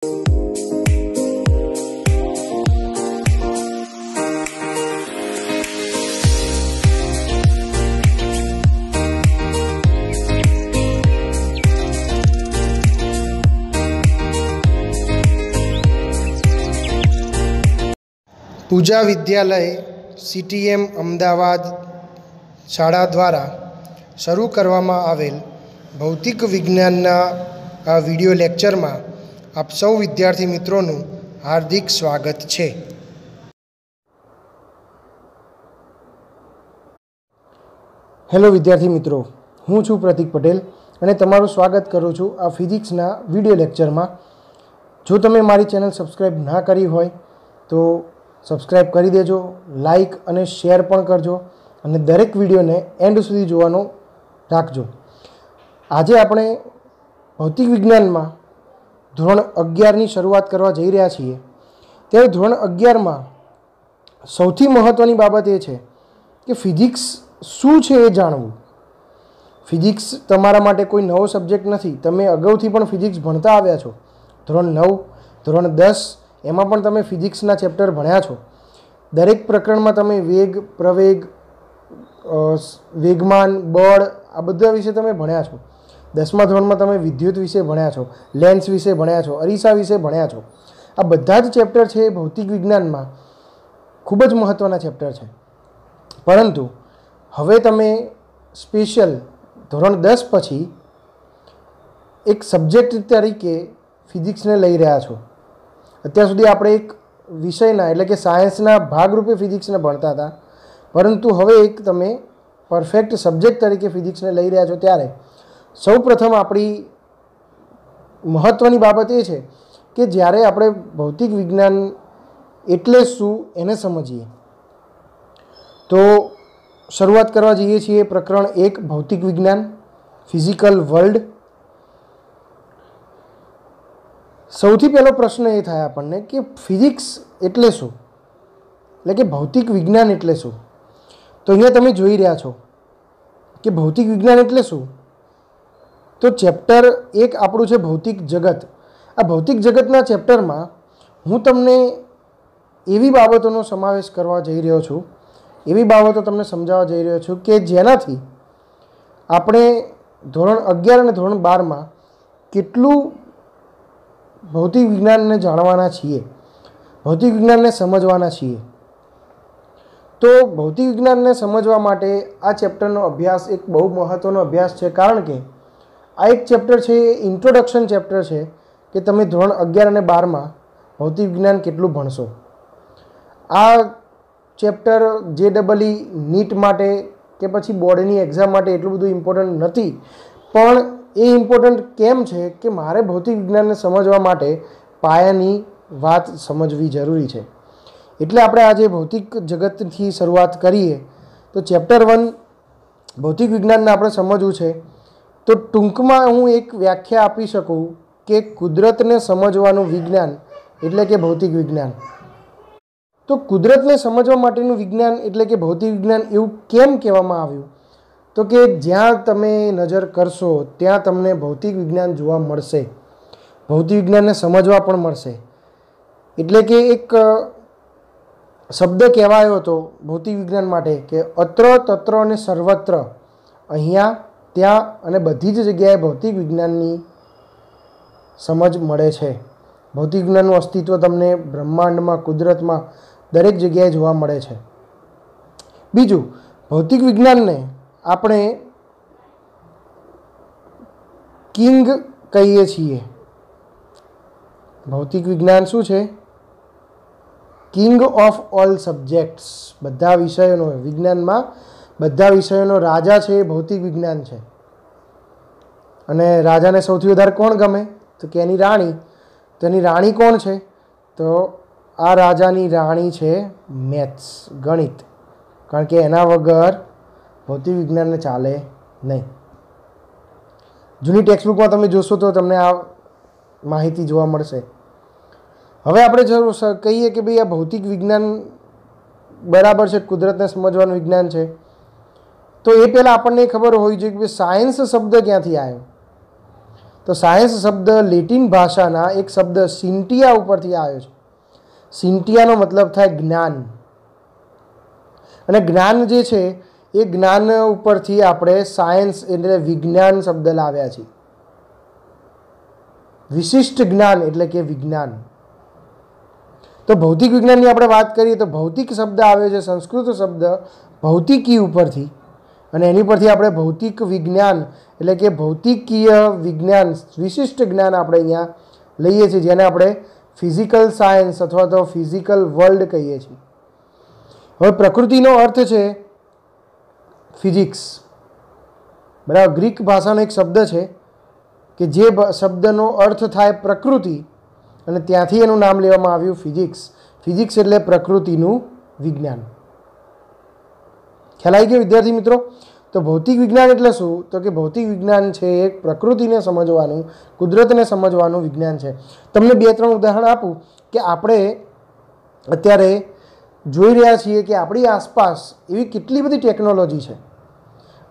પૂજા વિદ્યાલય CTM Ahmedabad શાળા દ્વારા શરૂ કરવામાં આવેલ ભૌતિક વિજ્ઞાનના આ વિડિયો લેક્ચરમાં આપ સૌ વિદ્યાર્થી મિત્રોનું હાર્દિક સ્વાગત છે। હેલો વિદ્યાર્થી મિત્રો, હું છું પ્રતિક પટેલ અને તમારું સ્વાગત કરું છું આ ફિઝિક્સના વિડિયો લેક્ચરમાં। જો તમે મારી ચેનલ સબસ્ક્રાઈબ ના કરી હોય તો સબસ્ક્રાઈબ કરી દેજો, લાઈક અને શેર પણ કરજો અને દરેક વિડીયોને એન્ડ સુધી જોવાનું રાખજો। આજે આપણે ભૌતિક વિજ્ઞાનમાં ધોરણ 11ની શરૂઆત કરવા જઈ રહ્યા છીએ। ત્યારે ધોરણ 11માં સૌથી મહત્ત્વની બાબત એ છે કે ફિઝિક્સ શું છે એ જાણવું। ફિઝિક્સ તમારા માટે કોઈ નવો સબ્જેક્ટ નથી, તમે અગાઉથી પણ ફિઝિક્સ ભણતા આવ્યા છો। ધોરણ 9, ધોરણ 10 એમાં પણ તમે ફિઝિક્સના ચેપ્ટર ભણ્યા છો। દરેક પ્રકરણમાં તમે વેગ, પ્રવેગ, વેગમાન, બળ આ બધા વિશે તમે ભણ્યા છો। 10મા ધોરણમાં તમે વિદ્યુત વિશે ભણ્યા છો, લેન્સ વિશે ભણ્યા છો, અરીસા વિશે ભણ્યા છો। આ બધા જ ચેપ્ટર છે એ ભૌતિક વિજ્ઞાનમાં ખૂબ જ મહત્ત્વના ચેપ્ટર છે। પરંતુ હવે તમે સ્પેશિયલ ધોરણ 10 પછી એક સબ્જેક્ટ તરીકે ફિઝિક્સને લઈ રહ્યા છો। અત્યાર સુધી આપણે એક વિષયના એટલે કે સાયન્સના ભાગરૂપે ફિઝિક્સને ભણતા હતા, પરંતુ હવે એક તમે પરફેક્ટ સબ્જેક્ટ તરીકે ફિઝિક્સને લઈ રહ્યા છો। ત્યારે સૌ પ્રથમ આપણી મહત્ત્વની બાબત એ છે કે જ્યારે આપણે ભૌતિક વિજ્ઞાન એટલે શું એને સમજીએ। તો શરૂઆત કરવા જઈએ છીએ પ્રકરણ 1 ભૌતિક વિજ્ઞાન, ફિઝિકલ વર્લ્ડ। સૌથી પહેલો પ્રશ્ન એ થાય આપણને કે ફિઝિક્સ એટલે શું, એટલે કે ભૌતિક વિજ્ઞાન એટલે શું। તો અહીંયા તમે જોઈ રહ્યા છો કે ભૌતિક વિજ્ઞાન એટલે શું। તો ચેપ્ટર 1 આપણું છે ભૌતિક જગત। આ ભૌતિક જગતના ચેપ્ટરમાં હું તમને એવી બાબતોનો સમાવેશ કરવા જઈ રહ્યો છું, એવી બાબતો તમને સમજાવવા જઈ રહ્યો છું કે જેનાથી આપણે ધોરણ 11 અને ધોરણ 12માં કેટલું ભૌતિક વિજ્ઞાનને જાણવાના છીએ, ભૌતિક વિજ્ઞાનને સમજવાના છીએ। તો ભૌતિક વિજ્ઞાનને સમજવા માટે આ ચેપ્ટરનો અભ્યાસ એક બહુ મહત્ત્વનો અભ્યાસ છે, કારણ કે આ એક ચેપ્ટર છે એ ઇન્ટ્રોડક્શન ચેપ્ટર છે કે તમે ધોરણ 11 અને 12માં ભૌતિક વિજ્ઞાન કેટલું ભણશો। આ ચેપ્ટર JEE નીટ માટે કે પછી બોર્ડની એક્ઝામ માટે એટલું બધું ઇમ્પોર્ટન્ટ નથી, પણ એ ઇમ્પોર્ટન્ટ કેમ છે કે મારે ભૌતિક વિજ્ઞાનને સમજવા માટે પાયાની વાત સમજવી જરૂરી છે। એટલે આપણે આજે ભૌતિક જગતથી શરૂઆત કરીએ। તો ચેપ્ટર 1 ભૌતિક વિજ્ઞાનને આપણે સમજવું છે। તો ટૂંકમાં હું એક વ્યાખ્યા આપી શકું કે કુદરતને સમજવાનું વિજ્ઞાન એટલે કે ભૌતિક વિજ્ઞાન। તો કુદરતને સમજવા માટેનું વિજ્ઞાન એટલે કે ભૌતિક વિજ્ઞાન એવું કેમ કહેવામાં આવ્યું? તો કે જ્યાં તમે નજર કરશો ત્યાં તમને ભૌતિક વિજ્ઞાન જોવા મળશે, ભૌતિક વિજ્ઞાનને સમજવા પણ મળશે। એટલે કે એક શબ્દ કહેવાયો હતો ભૌતિક વિજ્ઞાન માટે કે અત્ર તત્ર અને સર્વત્ર, અહીંયા ત્યાં અને બધી જ જગ્યાએ ભૌતિક વિજ્ઞાનની સમજ મળે છે। ભૌતિક વિજ્ઞાનનું અસ્તિત્વ તમને બ્રહ્માંડમાં, કુદરતમાં દરેક જગ્યાએ જોવા મળે છે। બીજું, ભૌતિક વિજ્ઞાનને આપણે કિંગ કહીએ છીએ। ભૌતિક વિજ્ઞાન શું છે? કિંગ ઓફ ઓલ સબ્જેક્ટ્સ, બધા વિષયોનો, વિજ્ઞાનમાં બધા વિષયોનો રાજા છે એ ભૌતિક વિજ્ઞાન છે। અને રાજાને સૌથી વધારે કોણ ગમે? તો કે એની રાણી। તો એની રાણી કોણ છે? તો આ રાજાની રાણી છે મેથ્સ, ગણિત, કારણ કે એના વગર ભૌતિક વિજ્ઞાનને ચાલે નહીં। જૂની ટેક્સ્ટબુકમાં તમે જોશો તો તમને આ માહિતી જોવા મળશે। હવે આપણે જો કહીએ કે ભાઈ આ ભૌતિક વિજ્ઞાન બરાબર છે, કુદરતને સમજવાનું વિજ્ઞાન છે, તો એ પહેલાં આપણને ખબર હોવી જોઈએ કે સાયન્સ શબ્દ ક્યાંથી આવ્યો। તો તો સાયન્સ શબ્દ લેટિન ભાષાના એક શબ્દ સિન્ટિયા ઉપરથી આવ્યો છે. સિન્ટિયાનો મતલબ થાય જ્ઞાન, અને જ્ઞાન જે છે એ જ્ઞાન ઉપરથી આપણે સાયન્સ એટલે વિજ્ઞાન શબ્દ લાવ્યા છીએ. વિશિષ્ટ જ્ઞાન એટલે કે વિજ્ઞાન. તો ભૌતિક વિજ્ઞાનની આપણે વાત કરીએ તો ભૌતિક શબ્દ આવ્યો છે સંસ્કૃત શબ્દ ભૌતિકી ઉપરથી, અને એની પરથી આપણે ભૌતિક વિજ્ઞાન એટલે કે ભૌતિકીય વિજ્ઞાન વિશિષ્ટ જ્ઞાન આપણે અહીંયા લઈએ છીએ, જેને આપણે ફિઝિકલ સાયન્સ અથવા તો ફિઝિકલ વર્લ્ડ કહીએ છીએ. હવે પ્રકૃતિનો અર્થ છે ફિઝિક્સ, બરાબર. ગ્રીક ભાષાનો એક શબ્દ છે કે જે શબ્દનો અર્થ થાય પ્રકૃતિ, અને ત્યાંથી એનું નામ લેવામાં આવ્યું ફિઝિક્સ. ફિઝિક્સ એટલે પ્રકૃતિનું વિજ્ઞાન. ખ્યાલ આવી ગયો વિદ્યાર્થી મિત્રો? તો ભૌતિક વિજ્ઞાન એટલે શું? તો કે ભૌતિક વિજ્ઞાન છે એક પ્રકૃતિને સમજવાનું, કુદરતને સમજવાનું વિજ્ઞાન છે. તમને 2-3 ઉદાહરણ આપું કે આપણે અત્યારે જોઈ રહ્યા છીએ કે આપણી આસપાસ એવી કેટલી બધી ટેકનોલોજી છે,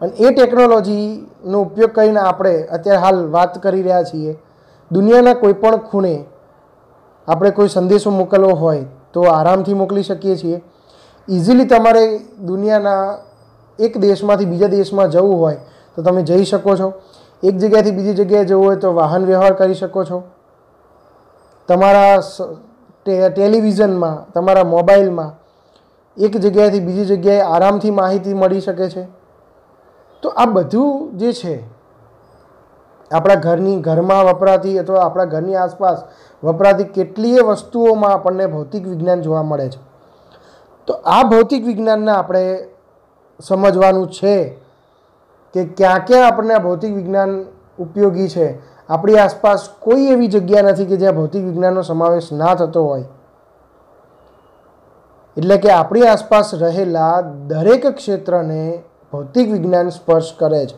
અને એ ટેકનોલોજીનો ઉપયોગ કરીને આપણે અત્યારે હાલ વાત કરી રહ્યા છીએ. દુનિયાના કોઈ પણ ખૂણે આપણે કોઈ સંદેશો મોકલવો હોય તો આરામથી મોકલી શકીએ છીએ. ઇઝીલી તમારે દુનિયાના એક દેશમાંથી બીજા દેશમાં જવું હોય તો તમે જઈ શકો છો. એક જગ્યાએથી બીજી જગ્યાએ જવું હોય તો વાહન વ્યવહાર કરી શકો છો. તમારા ટેલિવિઝનમાં, તમારા મોબાઈલમાં એક જગ્યાએથી બીજી જગ્યાએ આરામથી માહિતી મળી શકે છે. તો આ બધું જે છે આપણા ઘરમાં વપરાતી અથવા આપણા ઘરની આસપાસ વપરાતી કેટલીય વસ્તુઓમાં આપણને ભૌતિક વિજ્ઞાન જોવા મળે છે. તો આ ભૌતિક વિજ્ઞાનને આપણે સમજવાનું છે કે ક્યાં ક્યાં આપણને આ ભૌતિક વિજ્ઞાન ઉપયોગી છે. આપણી આસપાસ કોઈ એવી જગ્યા નથી કે જ્યાં ભૌતિક વિજ્ઞાનનો સમાવેશ ના થતો હોય. એટલે કે આપણી આસપાસ રહેલા દરેક ક્ષેત્રને ભૌતિક વિજ્ઞાન સ્પર્શ કરે છે.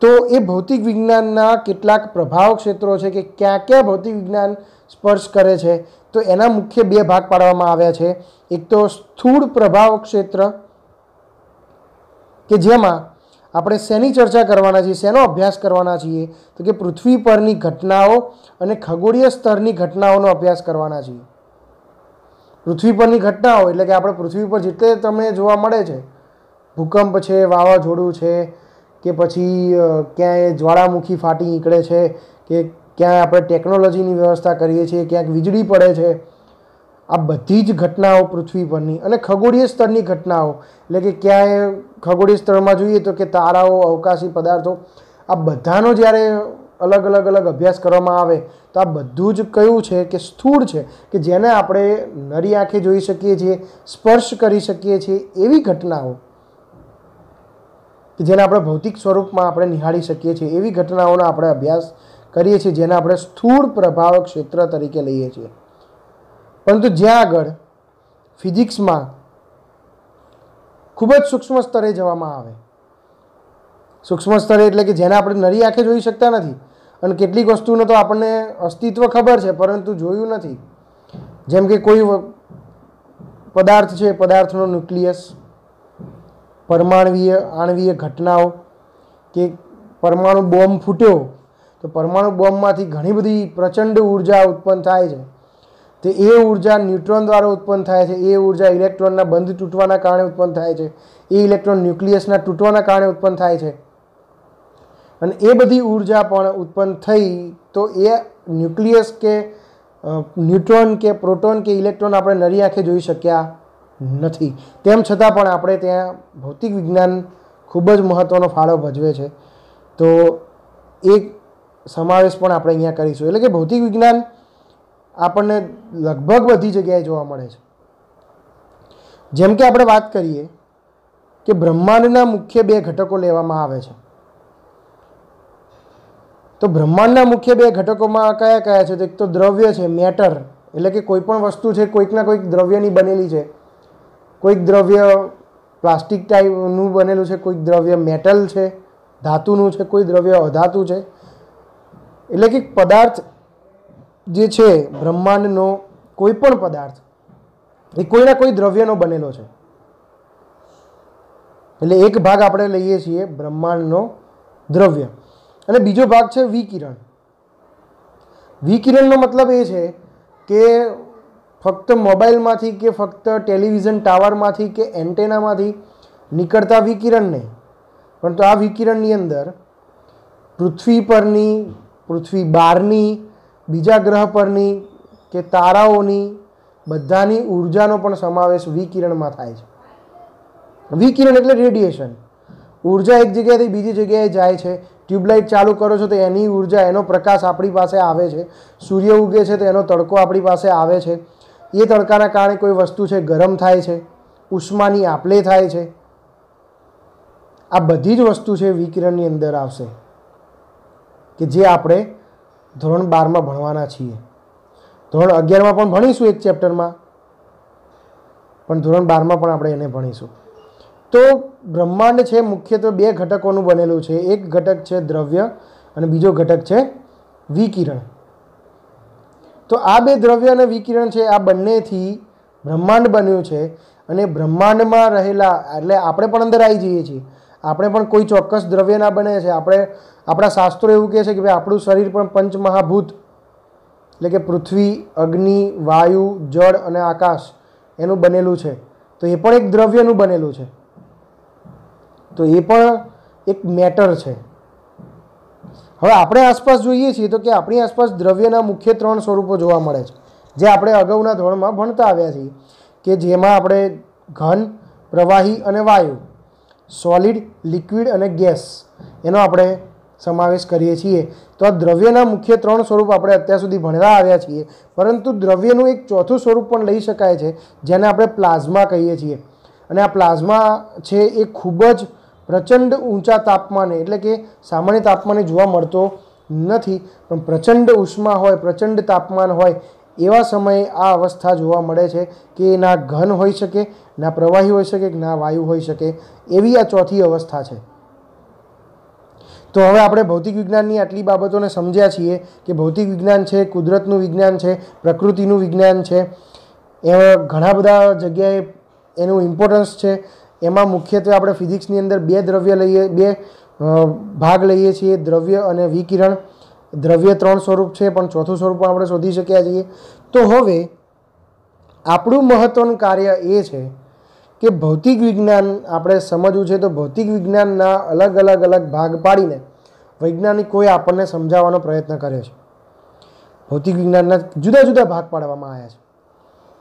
તો એ ભૌતિક વિજ્ઞાનના કેટલાક પ્રભાવ ક્ષેત્રો છે કે ક્યાં ક્યાં ભૌતિક વિજ્ઞાન સ્પર્શ કરે છે. તો એના મુખ્ય 2 ભાગ પાડવામાં આવ્યા છે. એક તો સ્થૂળ પ્રભાવ ક્ષેત્ર, કે જેમાં આપણે શેની ચર્ચા કરવાના છીએ, શેનો અભ્યાસ કરવાના છીએ, તો કે પૃથ્વી પરની ઘટનાઓ અને ખગોળીય સ્તરની ઘટનાઓનો અભ્યાસ કરવાના છીએ. પૃથ્વી પરની ઘટનાઓ એટલે કે આપણે પૃથ્વી પર જેટલે તમને જોવા મળે છે, ભૂકંપ છે, વાવાઝોડું છે, કે પછી ક્યાંય જ્વાળામુખી ફાટી નીકળે છે, કે ક્યાંય આપણે ટેકનોલોજીની વ્યવસ્થા કરીએ છીએ, ક્યાંક વીજળી પડે છે, આ બધી જ ઘટનાઓ પૃથ્વી પરની. અને ખગોળીય સ્તરની ઘટનાઓ એટલે કે ક્યાંય ખગોળીય સ્તરમાં જોઈએ તો કે તારાઓ, અવકાશી પદાર્થો, આ બધાનો જ્યારે અલગ અલગ અભ્યાસ કરવામાં આવે તો આ બધું જ કયું છે કે સ્થૂળ છે, કે જેને આપણે નરી આંખે જોઈ શકીએ છીએ, સ્પર્શ કરી શકીએ છીએ એવી ઘટનાઓ, કે જેને આપણે ભૌતિક સ્વરૂપમાં આપણે નિહાળી શકીએ છીએ એવી ઘટનાઓનો આપણે અભ્યાસ કરીએ છીએ, જેને આપણે સ્થૂળ પ્રભાવ ક્ષેત્ર તરીકે લઈએ છીએ. પરંતુ જ્યાં આગળ ફિઝિક્સમાં ખૂબ જ સૂક્ષ્મ સ્તરે જવામાં આવે, સૂક્ષ્મ સ્તરે એટલે કે જેને આપણે નરી આંખે જોઈ શકતા નથી, અને કેટલીક વસ્તુનો તો આપણને અસ્તિત્વ ખબર છે પરંતુ જોયું નથી. જેમ કે કોઈ પદાર્થ છે, પદાર્થનો ન્યુક્લિયસ, પરમાણવીય આણવીય ઘટનાઓ, કે પરમાણુ બોમ્બ ફૂટ્યો તો પરમાણુ બોમ્બમાંથી ઘણી બધી પ્રચંડ ઉર્જા ઉત્પન્ન થાય છે. તો એ ઉર્જા ન્યુટ્રોન દ્વારા ઉત્પન્ન થાય છે, એ ઉર્જા ઇલેક્ટ્રોનના બંધ તૂટવાના કારણે ઉત્પન્ન થાય છે, એ ઇલેક્ટ્રોન ન્યુક્લિયસના તૂટવાના કારણે ઉત્પન્ન થાય છે. અને એ બધી ઉર્જા પણ ઉત્પન્ન થઈ તો એ ન્યુક્લિયસ કે ન્યુટ્રોન કે પ્રોટોન કે ઇલેક્ટ્રોન આપણે નરી આંખે જોઈ શક્યા નથી. તેમ છતાં પણ આપણે ત્યાં ભૌતિક વિજ્ઞાન ખૂબ જ મહત્ત્વનો ફાળો ભજવે છે. તો એ સમાવેશ પણ આપણે અહીંયા કરીશું. એટલે કે ભૌતિક વિજ્ઞાન આપણને લગભગ બધી જગ્યાએ જોવા મળે છે. જેમ કે આપણે વાત કરીએ કે બ્રહ્માંડના મુખ્ય 2 ઘટકો લેવામાં આવે છે. તો બ્રહ્માંડના મુખ્ય 2 ઘટકોમાં કયા કયા છે? તો એક તો દ્રવ્ય છે, મેટર, એટલે કે કોઈ પણ વસ્તુ છે કોઈકના કોઈક દ્રવ્યની બનેલી છે. કોઈક દ્રવ્ય પ્લાસ્ટિક ટાઈપનું બનેલું છે, કોઈક દ્રવ્ય મેટલ છે, ધાતુનું છે, કોઈ દ્રવ્ય અધાતુ છે. એટલે કે પદાર્થ જે છે બ્રહ્માંડનો કોઈ પણ પદાર્થ એ કોઈના કોઈ દ્રવ્યનો બનેલો છે. એટલે એક ભાગ આપણે લઈએ છીએ બ્રહ્માંડનો દ્રવ્ય, અને બીજો ભાગ છે વિકિરણ. વિકિરણનો મતલબ એ છે કે ફક્ત મોબાઈલમાંથી કે ફક્ત ટેલિવિઝન ટાવરમાંથી કે એન્ટેનામાંથી નીકળતા વિકિરણ નહીં, પરંતુ આ વિકિરણની અંદર પૃથ્વી પરની, પૃથ્વી બહારની, બીજા ગ્રહ પરની કે તારાઓની બધાની ઉર્જાનો પણ સમાવેશ વિકિરણમાં થાય છે. વિકિરણ એટલે રેડિયેશન. ઉર્જા એક જગ્યાએથી બીજી જગ્યાએ જાય છે. ટ્યુબલાઇટ ચાલુ કરો છો તો એની ઉર્જા, એનો પ્રકાશ આપણી પાસે આવે છે. સૂર્ય ઉગે છે તો એનો તડકો આપણી પાસે આવે છે. એ તડકાના કારણે કોઈ વસ્તુ છે ગરમ થાય છે, ઉષ્માની આપ-લે થાય છે. આ બધી જ વસ્તુ છે વિકિરણની અંદર આવશે, કે જે આપણે ધોરણ 12માં ભણવાના છીએ. ધોરણ 11માં પણ ભણીશું એક ચેપ્ટરમાં, પણ ધોરણ 12માં પણ આપણે એને ભણીશું. તો બ્રહ્માંડ છે મુખ્યત્વે 2 ઘટકોનું બનેલું છે. એક ઘટક છે દ્રવ્ય અને બીજો ઘટક છે વિકિરણ. તો આ 2 દ્રવ્ય અને વિકિરણ છે, આ બંનેથી બ્રહ્માંડ બન્યું છે. અને બ્રહ્માંડમાં રહેલા, એટલે આપણે પણ અંદર આવી જઈએ છીએ. આપણે પણ કોઈ ચોક્કસ દ્રવ્યના બને છે. આપણા શાસ્ત્રો એવું કહે છે કે ભાઈ આપણું શરીર પણ પંચમહાભૂત એટલે કે પૃથ્વી, અગ્નિ, વાયુ, જળ અને આકાશ એનું બનેલું છે. તો એ પણ એક દ્રવ્યનું બનેલું છે. તો એ પણ એક મેટર છે. હવે આપણે આસપાસ જોઈએ છીએ તો કે આપણી આસપાસ દ્રવ્યના મુખ્ય 3 સ્વરૂપો જોવા મળે છે, જે આપણે અગાઉના ધોરણમાં ભણતા આવ્યા છીએ, કે જેમાં આપણે ઘન, પ્રવાહી અને વાયુ, સોલિડ, લિક્વિડ અને ગેસ એનો આપણે સમાવેશ કરીએ છીએ. તો આ દ્રવ્યના મુખ્ય 3 સ્વરૂપ આપણે અત્યાર સુધી ભણતા આવ્યા છીએ. પરંતુ દ્રવ્યનું એક ચોથું સ્વરૂપ પણ લઈ શકાય છે, જેને આપણે પ્લાઝમા કહીએ છીએ. અને આ પ્લાઝમા છે એ ખૂબ જ પ્રચંડ ઊંચા તાપમાને, એટલે કે સામાન્ય તાપમાને જોવા મળતો નથી, પણ પ્રચંડ ઉષ્મા હોય, પ્રચંડ તાપમાન હોય એવા સમયે આ અવસ્થા જોવા મળે છે, કે ના ઘન હોઈ શકે, ના પ્રવાહી હોઈ શકે, ના વાયુ હોઈ શકે, એવી આ ચોથી અવસ્થા છે. તો હવે આપણે ભૌતિક વિજ્ઞાનની આટલી બાબતોને સમજ્યા છીએ કે ભૌતિક વિજ્ઞાન છે, કુદરતનું વિજ્ઞાન છે, પ્રકૃતિનું વિજ્ઞાન છે. એવા ઘણા બધા જગ્યાએ એનું ઇમ્પોર્ટન્સ છે. એમાં મુખ્યત્વે આપણે ફિઝિક્સની અંદર 2 ભાગ લઈએ છીએ, દ્રવ્ય અને વિકિરણ. દ્રવ્ય 3 સ્વરૂપ છે, પણ ચોથું સ્વરૂપ પણ આપણે શોધી શક્યા છીએ. તો હવે આપણું મહત્વનું કાર્ય એ છે કે ભૌતિક વિજ્ઞાન આપણે સમજવું છે. તો ભૌતિક વિજ્ઞાનના અલગ અલગ ભાગ પાડીને વૈજ્ઞાનિકોએ આપણને સમજાવવાનો પ્રયત્ન કર્યો છે. ભૌતિક વિજ્ઞાનના જુદા જુદા ભાગ પાડવામાં આવ્યા છે.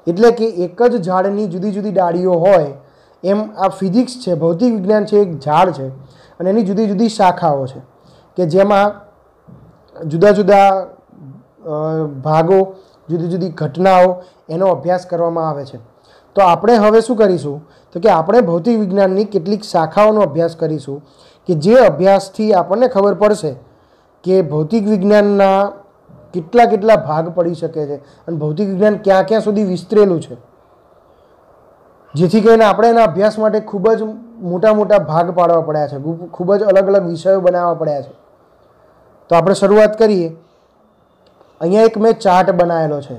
એટલે કે એક જ ઝાડની જુદી જુદી ડાળીઓ હોય એમ આ ફિઝિક્સ છે, ભૌતિક વિજ્ઞાન છે, એક ઝાડ છે અને એની જુદી જુદી શાખાઓ છે, કે જેમાં જુદા જુદા ભાગો, જુદી જુદી ઘટનાઓ એનો અભ્યાસ કરવામાં આવે છે. તો આપણે હવે શું કરીશું તો કે આપણે ભૌતિક વિજ્ઞાનની કેટલીક શાખાઓનો અભ્યાસ કરીશું, કે જે અભ્યાસથી આપણને ખબર પડશે કે ભૌતિક વિજ્ઞાનના કેટલા ભાગ પડી શકે છે અને ભૌતિક વિજ્ઞાન ક્યાં ક્યાં સુધી વિસ્તરેલું છે, જેથી કરીને આપણે એના અભ્યાસ માટે ખૂબ જ મોટા ભાગ પાડવા પડ્યા છે, ખૂબ જ અલગ વિષયો બનાવવા પડ્યા છે. તો આપણે શરૂઆત કરીએ. અહીંયા એક મેં ચાર્ટ બનાવેલો છે.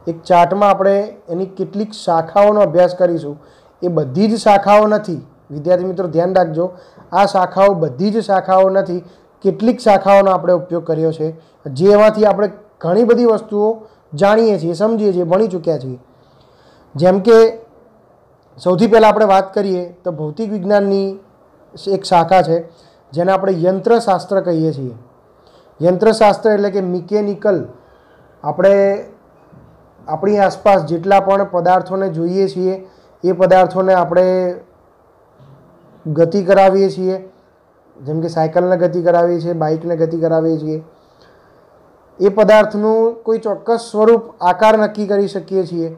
એક ચાર્ટમાં આપણે એની કેટલીક શાખાઓનો અભ્યાસ કરીશું. એ બધી જ શાખાઓ નથી, વિદ્યાર્થી મિત્રો ધ્યાન રાખજો, આ શાખાઓ બધી જ શાખાઓ નથી. કેટલીક શાખાઓનો આપણે ઉપયોગ કર્યો છે, જેમાંથી આપણે ઘણી બધી વસ્તુઓ જાણીએ છીએ, સમજીએ છીએ, ભણી ચૂક્યા છીએ. જેમ કે સૌથી પહેલાં આપણે વાત કરીએ તો ભૌતિક વિજ્ઞાનની એક શાખા છે જેને આપણે યંત્રશાસ્ત્ર કહીએ છીએ. યંત્રશાસ્ત્ર એટલે કે મિકેનિકલ. આપણે આપણી આસપાસ જેટલા પણ પદાર્થોને જોઈએ છીએ એ પદાર્થોને આપણે ગતિ કરાવીએ છીએ. જેમ કે સાયકલને ગતિ કરાવીએ છીએ, બાઇકને ગતિ કરાવીએ છીએ. એ પદાર્થનું કોઈ ચોક્કસ સ્વરૂપ, આકાર નક્કી કરી શકીએ છીએ.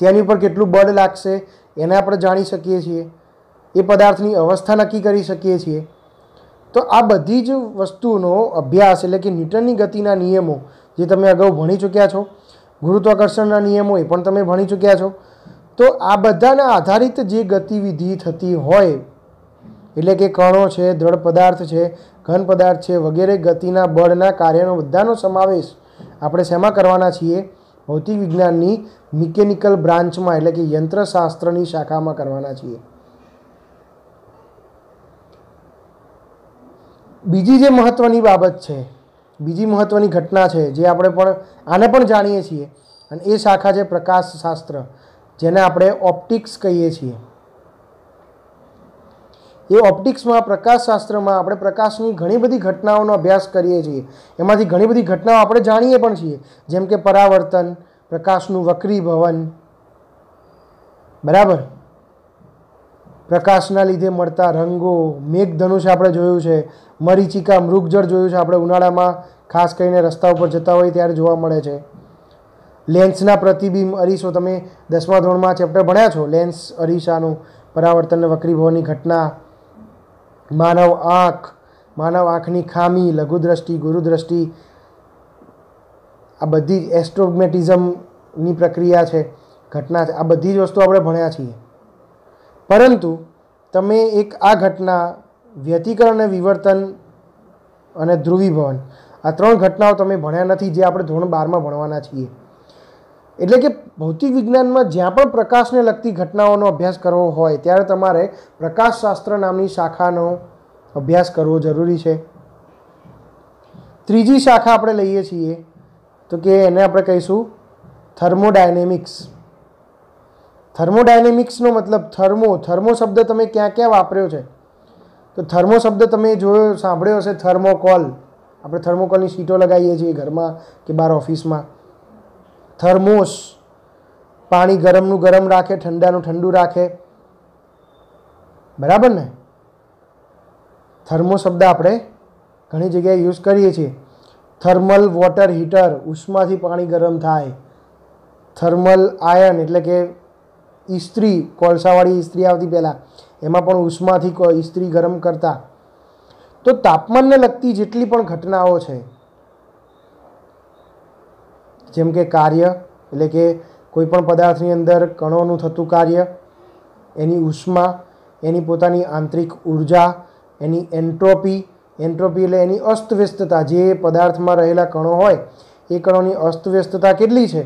તેની ઉપર કેટલું બળ લાગશે એને આપણે જાણી શકીએ છીએ. એ પદાર્થની અવસ્થા નક્કી કરી શકીએ છીએ. તો આ બધી જ વસ્તુનો અભ્યાસ, એટલે કે ન્યૂટનની ગતિના નિયમો જે તમે અગાઉ ભણી ચૂક્યા છો, ગુરુત્વાકર્ષણના નિયમો એ પણ તમે ભણી ચૂક્યા છો. તો આ બધાના આધારિત જે ગતિવિધિ થતી હોય, એટલે કે કણો છે, દ્રઢ પદાર્થ છે, ઘન પદાર્થ છે વગેરે ગતિના બળના કાર્યનો બધાનો સમાવેશ આપણે શેમાં કરવાના છીએ? ભૌતિક વિજ્ઞાનની મિકેનિકલ બ્રાન્ચમાં, એટલે કે યંત્રશાસ્ત્રની શાખામાં કરવાના છીએ. બીજી જે મહત્વની બાબત છે બીજી મહત્ત્વની ઘટના છે જે આપણે પણ આને પણ જાણીએ છીએ, અને એ શાખા છે પ્રકાશશાસ્ત્ર, જેને આપણે ઓપ્ટિક્સ કહીએ છીએ. એ ઓપ્ટિક્સમાં, પ્રકાશશાસ્ત્રમાં આપણે પ્રકાશની ઘણી બધી ઘટનાઓનો અભ્યાસ કરીએ છીએ. એમાંથી ઘણી બધી ઘટનાઓ આપણે જાણીએ પણ છીએ, જેમ કે પરાવર્તન, પ્રકાશનું વક્રીભવન, બરાબર, પ્રકાશના લીધે મળતા રંગો, મેઘધનુષ આપણે જોયું છે, મરીચિકા, મૃગજળ જોયું છે, આપણે ઉનાળામાં ખાસ કરીને રસ્તા ઉપર જતા હોય ત્યારે જોવા મળે છે. લેન્સના પ્રતિબિંબ, અરીસો, તમે 10મા ધોરણમાં ચેપ્ટર ભણ્યા છો, લેન્સ અરીસાનું પરાવર્તન અને વક્રીભવનની ઘટના. માનવ આંખની ખામી, લઘુદ્રષ્ટિ, ગુરુદ્રષ્ટિ, આ બધી જ એસ્ટ્રોગ્મેટિઝમની પ્રક્રિયા છે, ઘટના છે, આ બધી જ વસ્તુ આપણે ભણ્યા છીએ. પરંતુ તમે આ ઘટના વ્યતિકરણ અને વિવર્તન અને ધ્રુવીભવન, આ 3 ઘટનાઓ તમે ભણ્યા નથી, જે આપણે ધોરણ 12માં ભણવાના છીએ. એટલે કે ભૌતિક વિજ્ઞાનમાં જ્યાં પણ પ્રકાશને લગતી ઘટનાઓનો અભ્યાસ કરવો હોય ત્યારે તમારે પ્રકાશશાસ્ત્ર નામની શાખાનો અભ્યાસ કરવો જરૂરી છે. ત્રીજી શાખા આપણે લઈએ છીએ તો કે એને આપણે કહીશું થર્મોડાયનેમિક્સ. થર્મોડાયનેમિક્સનો મતલબ થર્મો શબ્દ તમે ક્યાં ક્યાં વાપર્યો છે? તો થર્મો શબ્દ તમે જોયો, સાંભળ્યો હશે, થર્મોકોલ. આપણે થર્મોકોલની સીટો લગાવીએ છીએ ઘરમાં કે બહાર ઓફિસમાં. થર્મોસ, પાણી ગરમનું ગરમ રાખે, ઠંડાનું ઠંડુ રાખે, બરાબર ને? થર્મો શબ્દ આપણે ઘણી જગ્યાએ યુઝ કરીએ છીએ. થર્મલ વોટર હીટર, ઉષ્માથી પાણી ગરમ થાય. થર્મલ આયન એટલે કે ઇસ્ત્રી, કોલસાવાળી ઇસ્ત્રી આવતી પહેલાં, એમાં પણ ઉષ્માથી ઇસ્ત્રી ગરમ કરતા. તો તાપમાનને લગતી જેટલી પણ ઘટનાઓ છે, જેમ કે કાર્ય એટલે કે કોઈ પણ પદાર્થની અંદર કણોનું થતું કાર્ય, એની ઉષ્મા, એની પોતાની આંતરિક ઉર્જા, એની એન્ટ્રોપી એટલે એની અસ્તવ્યસ્તતા, જે પદાર્થમાં રહેલા કણો હોય એ કણોની અસ્તવ્યસ્તતા કેટલી છે,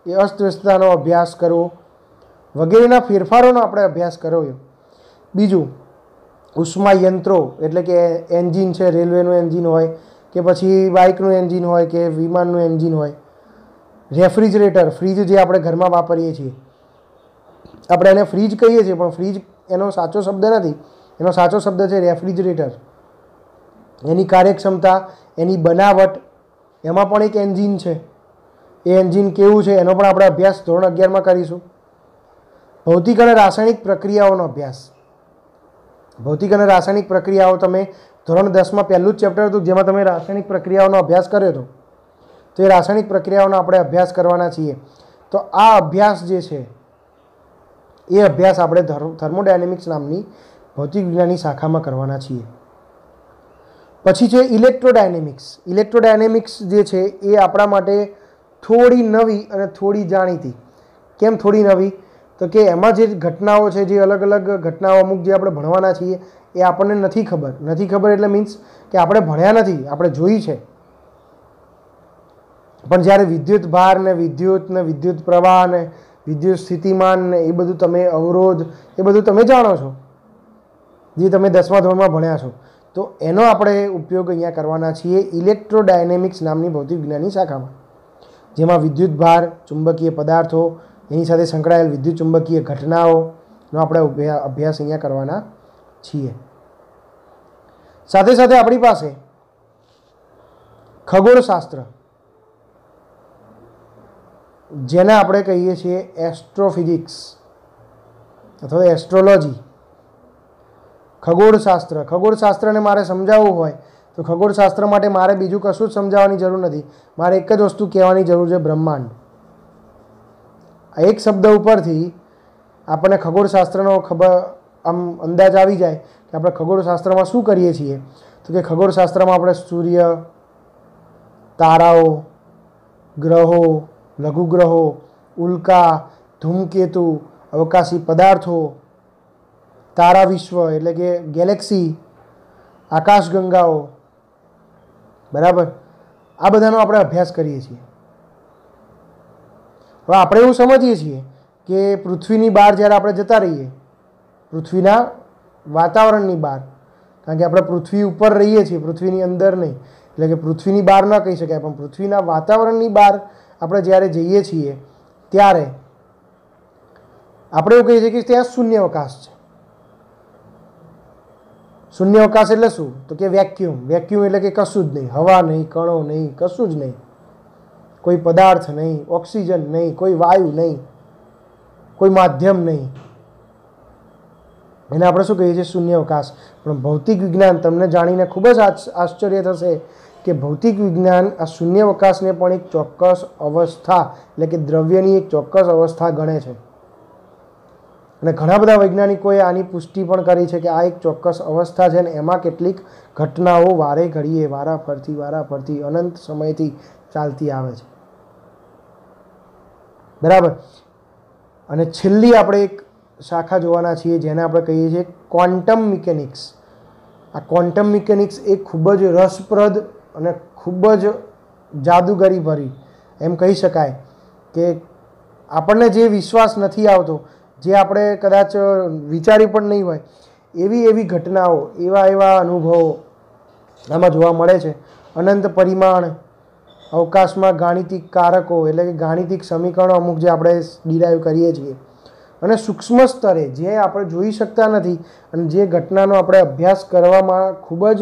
એ અસ્તવ્યસ્તતાનો અભ્યાસ કરવો, વગેરેના ફેરફારોનો આપણે અભ્યાસ કરવો. બીજું, ઉષ્મા યંત્રો એટલે કે એન્જિન છે, રેલવેનું એન્જિન હોય કે પછી બાઇકનું એન્જિન હોય કે વિમાનનું એન્જિન હોય. રેફ્રિજરેટર, ફ્રીજ જે આપણે ઘરમાં વાપરીએ છીએ, આપણે એને ફ્રીજ કહીએ છીએ, પણ ફ્રીજ એનો સાચો શબ્દ નથી, એનો સાચો શબ્દ છે રેફ્રિજરેટર. એની કાર્યક્ષમતા, એની બનાવટ, એમાં પણ એક એન્જિન છે. એ એન્જિન કેવું છે એનો પણ આપણે અભ્યાસ ધોરણ 11માં કરીશું. ભૌતિક અને રાસાયણિક પ્રક્રિયાઓનો અભ્યાસ. ભૌતિક અને રાસાયણિક પ્રક્રિયાઓ તમે ધોરણ 10માં પહેલું જ ચેપ્ટર હતું જેમાં તમે રાસાયણિક પ્રક્રિયાઓનો અભ્યાસ કર્યો હતો. તો એ રાસાયણિક પ્રક્રિયાઓનો આપણે અભ્યાસ કરવાના છીએ. તો આ અભ્યાસ જે છે એ અભ્યાસ આપણે થર્મોડાયનેમિક્સ નામની ભૌતિક વિજ્ઞાનની શાખામાં કરવાના છીએ. પછી છે ઇલેક્ટ્રોડાયનેમિક્સ. ઇલેક્ટ્રોડાયનેમિક્સ જે છે એ આપણા માટે થોડી નવી અને થોડી જાણીતી. કેમ થોડી નવી? તો કે એમાં જે ઘટનાઓ છે, જે અલગ અલગ ઘટનાઓ અમુક જે આપણે ભણવાના છીએ એ આપણને નથી ખબર એટલે મીન્સ કે આપણે ભણ્યા નથી, આપણે જોઈ છે. પણ જ્યારે વિદ્યુત ભાર ને વિદ્યુત પ્રવાહ ને વિદ્યુત સ્થિતિમાન ને એ બધું તમે, અવરોધ, એ બધું તમે જાણો છો, જે તમે 10મા ધોરણમાં ભણ્યા છો. તો એનો આપણે ઉપયોગ અહીંયા કરવાના છીએ ઇલેક્ટ્રોડાયનેમિક્સ નામની ભૌતિક વિજ્ઞાનની શાખામાં, જેમાં વિદ્યુત ભાર, ચુંબકીય પદાર્થો, એની સાથે સંકળાયેલ વિદ્યુત ચુંબકીય ઘટનાઓનો આપણે અભ્યાસ અહીંયા કરવાના છીએ. સાથે સાથે આપણી પાસે ખગોળશાસ્ત્ર, જેને આપણે કહીએ છીએ એસ્ટ્રોફિઝિક્સ અથવા એસ્ટ્રોલોજી. ખગોળશાસ્ત્રને મારે સમજાવવું હોય તો ખગોળશાસ્ત્ર માટે મારે બીજું કશું જ સમજાવવાની જરૂર નથી. મારે એક જ વસ્તુ કહેવાની જરૂર છે, બ્રહ્માંડ. આ એક શબ્દ ઉપરથી આપણને ખગોળશાસ્ત્રનો આમ અંદાજ આવી જાય કે આપણે ખગોળશાસ્ત્રમાં શું કરીએ છીએ. તો કે ખગોળશાસ્ત્રમાં આપણે સૂર્ય, તારાઓ, ગ્રહો, લઘુગ્રહો, ઉલ્કા, ધૂમકેતુ, અવકાશી પદાર્થો, તારા વિશ્વ એટલે કે ગેલેક્સી, આકાશગંગાઓ, બરાબર, આ બધાનો આપણે અભ્યાસ કરીએ છીએ. હવે આપણે એવું સમજીએ છીએ કે પૃથ્વીની બહાર જ્યારે આપણે જતા રહીએ, પૃથ્વીના વાતાવરણની બહાર, કારણ કે આપણે પૃથ્વી ઉપર રહીએ છીએ, પૃથ્વીની અંદર નહીં, એટલે કે પૃથ્વીની બહાર ન કહી શકાય, પણ પૃથ્વીના વાતાવરણની બહાર આપણે જ્યારે જઈએ છીએ ત્યારે આપણે એવું કહીએ છીએ કે ત્યાં શૂન્યાવકાશ છે. શૂન્યાવકાશ એટલે શું? તો કે વેક્યુમ. વેક્યુમ એટલે કે કશું જ નહીં, હવા નહીં, કણો નહીં, કશું જ નહીં, કોઈ પદાર્થ નહીં, ઓક્સિજન નહીં, કોઈ વાયુ નહીં, કોઈ માધ્યમ નહીં. એને આપણે શું કહીએ છીએ? શૂન્યાવકાશ. પણ ભૌતિક વિજ્ઞાન, તમને જાણીને ખૂબ જ આશ્ચર્ય થશે કે ભૌતિક વિજ્ઞાન આ શૂન્યાવકાશને પણ એક ચોક્કસ અવસ્થા એટલે કે દ્રવ્યની એક ચોક્કસ અવસ્થા ગણે છે. અને ઘણા બધા વૈજ્ઞાનિકોએ આની પુષ્ટિ પણ કરી છે કે આ એક ચોક્કસ અવસ્થા છે અને એમાં કેટલીક ઘટનાઓ વારે ઘડીએ વારાફરતી અનંત સમયથી ચાલતી આવે છે. બરાબર. અને છેલ્લી આપણે એક શાખા જોવાના છીએ જેને આપણે કહીએ છીએ ક્વોન્ટમ મિકેનિક્સ. આ ક્વોન્ટમ મિકેનિક્સ એ ખૂબ જ રસપ્રદ અને ખૂબ જ જાદુગરી ભરી એમ કહી શકાય કે આપણને જે વિશ્વાસ નથી આવતો, જે આપણે કદાચ વિચારી પણ નહીં હોય એવી ઘટનાઓ, એવા અનુભવો આમાં જોવા મળે છે. અનંત પરિમાણ, અવકાશમાં ગાણિતિક કારકો એટલે કે ગાણિતિક સમીકરણો અમુક જે આપણે ડિરાઈવ કરીએ છીએ, અને સૂક્ષ્મ સ્તરે જે આપણે જોઈ શકતા નથી અને જે ઘટનાનો આપણે અભ્યાસ કરવામાં ખૂબ જ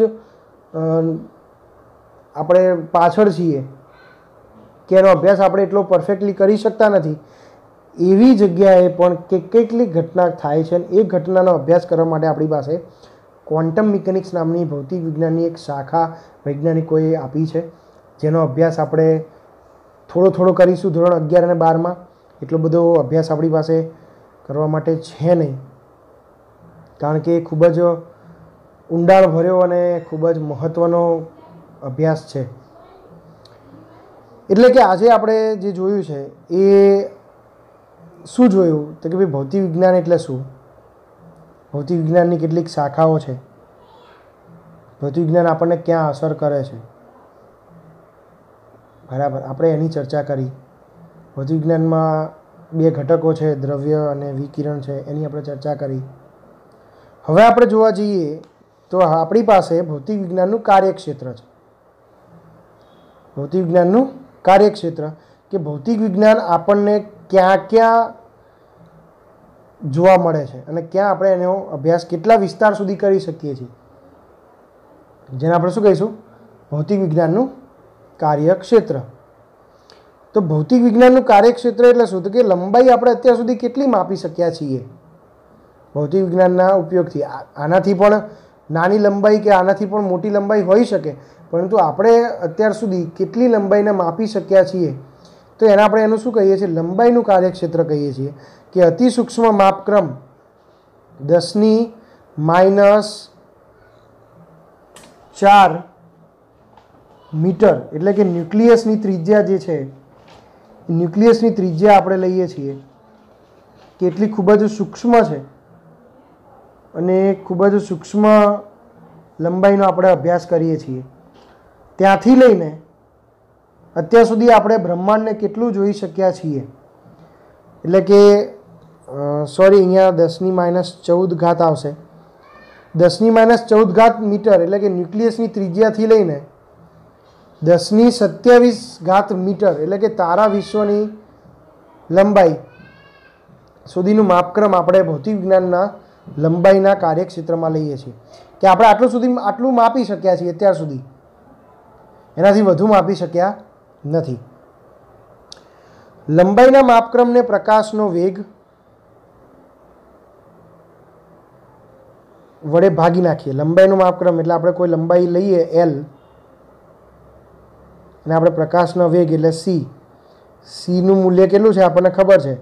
આપણે પાછળ છીએ કે એનો અભ્યાસ આપણે એટલો પરફેક્ટલી કરી શકતા નથી, એવી જગ્યાએ પણ કેટલીક ઘટના થાય છે. એ ઘટનાનો અભ્યાસ કરવા માટે આપણી પાસે ક્વોન્ટમ મિકેનિક્સ નામની ભૌતિક વિજ્ઞાનની એક શાખા વૈજ્ઞાનિકોએ આપી છે, જેનો અભ્યાસ આપણે થોડો કરીશું ધોરણ 11 અને 12માં. એટલો બધો અભ્યાસ આપણી પાસે કરવા માટે છે નહીં, કારણ કે એ ખૂબ જ ઊંડાણભર્યો અને ખૂબ જ મહત્ત્વનો અભ્યાસ છે. એટલે કે આજે આપણે જે જોયું છે એ શું જોયું? તો કે ભાઈ ભૌતિક વિજ્ઞાન એટલે શું, ભૌતિક વિજ્ઞાનની કેટલીક શાખાઓ છે, ભૌતિક વિજ્ઞાન આપણને ક્યાં અસર કરે છે. બરાબર, આપણે એની ચર્ચા કરી. ભૌતિક વિજ્ઞાનમાં 2 ઘટકો છે, દ્રવ્ય અને વિકિરણ છે, એની આપણે ચર્ચા કરી. હવે આપણે જોવા જઈએ તો આપણી પાસે ભૌતિક વિજ્ઞાનનું કાર્યક્ષેત્ર છે. ભૌતિક વિજ્ઞાનનું કાર્યક્ષેત્ર કે ભૌતિક વિજ્ઞાન આપણને ક્યાં જોવા મળે છે અને ક્યાં આપણે એનો અભ્યાસ કેટલા વિસ્તાર સુધી કરી શકીએ છીએ, જેને આપણે શું કહીશું? ભૌતિક વિજ્ઞાનનું કાર્યક્ષેત્ર. તો ભૌતિક વિજ્ઞાનનું કાર્યક્ષેત્ર એટલે શું? તો કે લંબાઈ આપણે અત્યાર સુધી કેટલી માપી શક્યા છીએ ભૌતિક વિજ્ઞાનના ઉપયોગથી. આનાથી પણ નાની લંબાઈ કે આનાથી પણ મોટી લંબાઈ હોઈ શકે, પરંતુ આપણે અત્યાર સુધી કેટલી લંબાઈને માપી શક્યા છીએ તો એના આપણે એનું શું કહીએ છીએ? લંબાઈનું કાર્યક્ષેત્ર કહીએ છીએ. કે અતિ સૂક્ષ્મ માપક્રમ 10⁻⁴ મીટર એટલે કે ન્યુક્લિયસની ત્રિજ્યા જે છે, ન્યુક્લિયસની ત્રિજ્યા આપણે લઈએ છીએ કે એટલી ખૂબ જ સૂક્ષ્મ છે અને ખૂબ જ સૂક્ષ્મ લંબાઈનો આપણે અભ્યાસ કરીએ છીએ. ત્યાંથી લઈને અત્યાર સુધી આપણે બ્રહ્માંડને કેટલું જોઈ શક્યા છીએ, એટલે કે અહીંયા 10⁻⁴ આવશે. 10⁻⁴ મીટર એટલે કે ન્યુક્લિયસની ત્રિજ્યાથી લઈને 10⁻27 મીટર એટલે કે તારા વિશ્વની લંબાઈ સુધીનું માપક્રમ આપણે ભૌતિક વિજ્ઞાનના લંબાઈના કાર્યક્ષેત્રમાં લઈએ છીએ. કે આપણે આટલું માપી શક્યા છીએ અત્યાર સુધી, એનાથી વધુ માપી શક્યા નથી. લંબાઈના માપક્રમને પ્રકાશનો વેગ વડે ભાગી નાખીએ. લંબાઈનું માપક્રમ એટલે આપણે કોઈ લંબાઈ લઈએ L અને આપણે પ્રકાશનો વેગ એટલે c. નું મૂલ્ય કેટલું છે આપણને ખબર છે,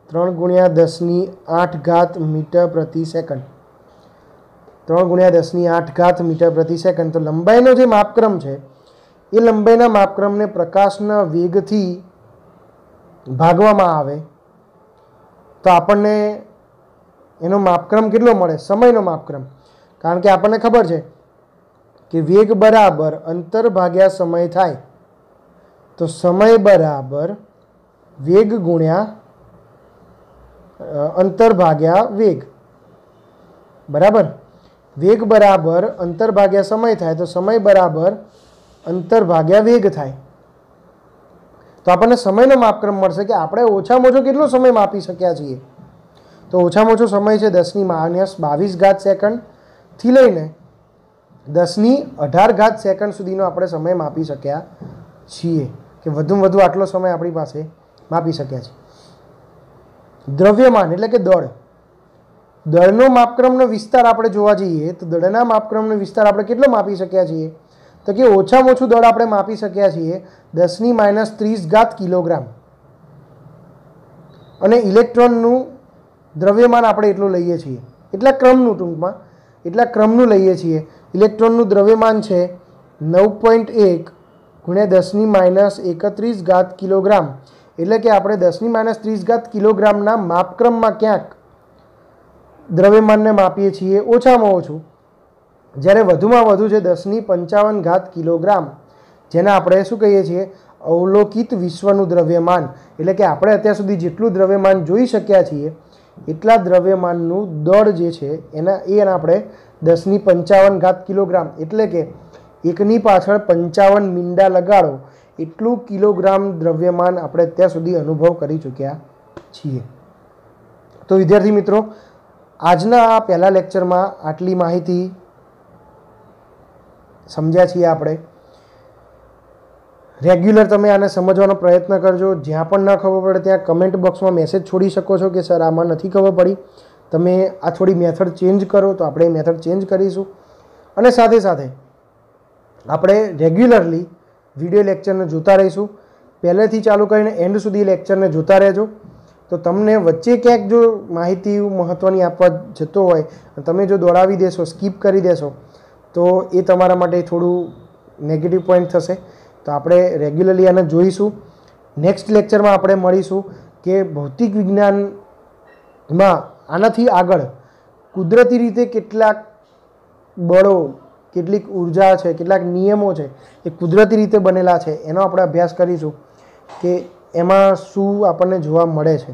3×10⁸ મીટર પ્રતિ સેકન્ડ. 3×10⁸ મીટર પ્રતિ સેકન્ડ. તો લંબાઈનો જે માપક્રમ છે એ લંબાઈના માપક્રમને પ્રકાશના વેગથી ભાગવામાં આવે તો આપણને એનો માપક્રમ કેટલો મળે? સમયનો માપક્રમ. કારણ કે આપણને ખબર છે કે વેગ બરાબર અંતર ભાગ્યા સમય થાય, તો સમય બરાબર વેગ ગુણ્યા અંતર ભાગ્યા વેગ. બરાબર, વેગ બરાબર અંતર ભાગ્યા સમય થાય તો સમય બરાબર અંતર ભાગ્યા વેગ થાય તો આપણને સમયનો માપક્રમ મળશે કે આપણે ઓછામાં ઓછો કેટલો સમય માપી શક્યા છીએ. તો ઓછામાં ઓછો સમય છે 10⁻22 સેકન્ડથી લઈને 10⁻18 સેકન્ડ સુધીનો આપણે સમય માપી શક્યા છીએ, કે વધુમાં વધુ આટલો સમય આપણી પાસે માપી શક્યા છીએ. દ્રવ્યમાન એટલે કે દળ, દળનો માપક્રમનો વિસ્તાર આપણે જોવા જઈએ તો દળના માપક્રમનો વિસ્તાર આપણે કેટલો માપી શક્યા છીએ, તો કે ઓછામાં ઓછું દળ આપણે માપી શક્યા છીએ 10⁻30 કિલોગ્રામ. અને ઇલેક્ટ્રોનનું દ્રવ્યમાન આપણે એટલું લઈએ છીએ, એટલા ક્રમનું, ટૂંકમાં એટલા ક્રમનું લઈએ છીએ. ઇલેક્ટ્રોનનું દ્રવ્યમાન છે 9.1 × 10⁻31 કિલોગ્રામ, એટલે કે આપણે 10⁻30 કિલોગ્રામના માપક્રમમાં ક્યાંક દ્રવ્યમાનને માપીએ છીએ ઓછામાં ઓછું, જ્યારે વધુમાં વધુ છે 10⁻55 કિલોગ્રામ, જેને આપણે શું કહીએ છીએ, અવલોકિત વિશ્વનું દ્રવ્યમાન. એટલે કે આપણે અત્યાર સુધી જેટલું દ્રવ્યમાન જોઈ શક્યા છીએ એટલા દ્રવ્યમાનનું દળ જે છે એને આપણે 10⁻55 કિલોગ્રામ, એટલે કે એકની પાછળ 55 મીંડા લગાડો એટલું કિલોગ્રામ દ્રવ્યમાન આપણે અત્યાર સુધી અનુભવ કરી ચૂક્યા છીએ. તો વિદ્યાર્થી મિત્રો, આજના આ પહેલા લેક્ચરમાં આટલી માહિતી સમજ્યા છીએ આપણે. રેગ્યુલર તમે આને સમજવાનો પ્રયત્ન કરજો. જ્યાં પણ ન ખબર પડે ત્યાં કમેન્ટ બોક્સમાં મેસેજ છોડી શકો છો કે સર આમાં નથી ખબર પડી, તમે આ થોડી મેથડ ચેન્જ કરો, તો આપણે એ મેથડ ચેન્જ કરીશું. અને સાથે સાથે આપણે રેગ્યુલરલી વિડીયો લેક્ચરને જોતા રહીશું. પહેલેથી ચાલુ કરીને એન્ડ સુધી લેક્ચરને જોતા રહેજો. તો તમને વચ્ચે ક્યાંક જો માહિતી મહત્ત્વની આપવા જતો હોય, તમે જો દોડાવી દેશો, સ્કીપ કરી દેશો, તો એ તમારા માટે થોડું નેગેટિવ પોઈન્ટ થશે. તો આપણે રેગ્યુલરલી આને જોઈશું. નેક્સ્ટ લેક્ચરમાં આપણે મળીશું કે ભૌતિક વિજ્ઞાનમાં આનાથી આગળ કુદરતી રીતે કેટલાક બળો, કેટલીક ઉર્જા છે, કેટલાક નિયમો છે એ કુદરતી રીતે બનેલા છે, એનો આપણે અભ્યાસ કરીશું કે એમાં શું આપણને જોવા મળે છે.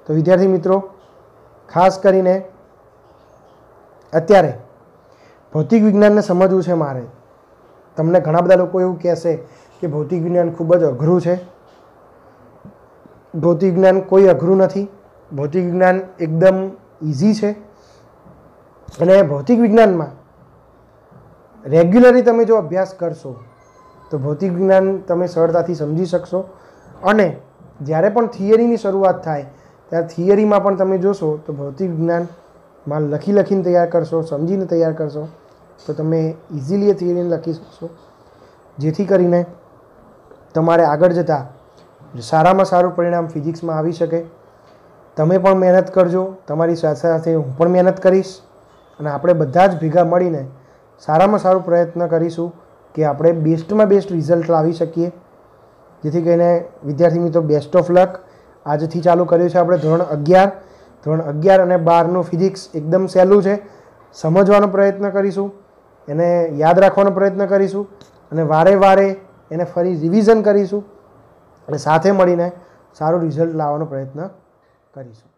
તો વિદ્યાર્થી મિત્રો, ખાસ કરીને અત્યારે ભૌતિક વિજ્ઞાનને સમજવું છે મારે. તમને ઘણા બધા લોકો એવું કહેશે કે ભૌતિક વિજ્ઞાન ખૂબ જ અઘરું છે. ભૌતિક વિજ્ઞાન કોઈ અઘરું નથી. ભૌતિક વિજ્ઞાન એકદમ ઇઝી છે. અને ભૌતિક વિજ્ઞાનમાં રેગ્યુલરલી તમે જો અભ્યાસ કરશો તો ભૌતિક વિજ્ઞાન તમે સરળતાથી સમજી શકશો. અને જ્યારે પણ થિયરીની શરૂઆત થાય ત્યારે થિયરીમાં પણ તમે જોશો તો ભૌતિક વિજ્ઞાનમાં લખીને તૈયાર કરશો, સમજીને તૈયાર કરશો, તો તમે ઇઝીલી એ થિયરીને લખી શકશો, જેથી કરીને તમારે આગળ જતાં સારામાં સારું પરિણામ ફિઝિક્સમાં આવી શકે. તમે પણ મહેનત કરજો, તમારી સાથે સાથે હું પણ મહેનત કરીશ, અને આપણે બધા જ ભેગા મળીને સારામાં સારું પ્રયત્ન કરીશું કે આપણે બેસ્ટમાં બેસ્ટ રિઝલ્ટ લાવી શકીએ. જેથી કરીને વિદ્યાર્થી મિત્રો, બેસ્ટ ઓફ લક. આજથી ચાલુ કર્યું છે આપણે ધોરણ 11. ધોરણ 11 અને 12નું ફિઝિક્સ એકદમ સહેલું છે. સમજવાનો પ્રયત્ન કરીશું, એને યાદ રાખવાનો પ્રયત્ન કરીશું, અને વારે વારે એને ફરી રિવિઝન કરીશું, અને સાથે મળીને સારું રિઝલ્ટ લાવવાનો પ્રયત્ન કરીશું.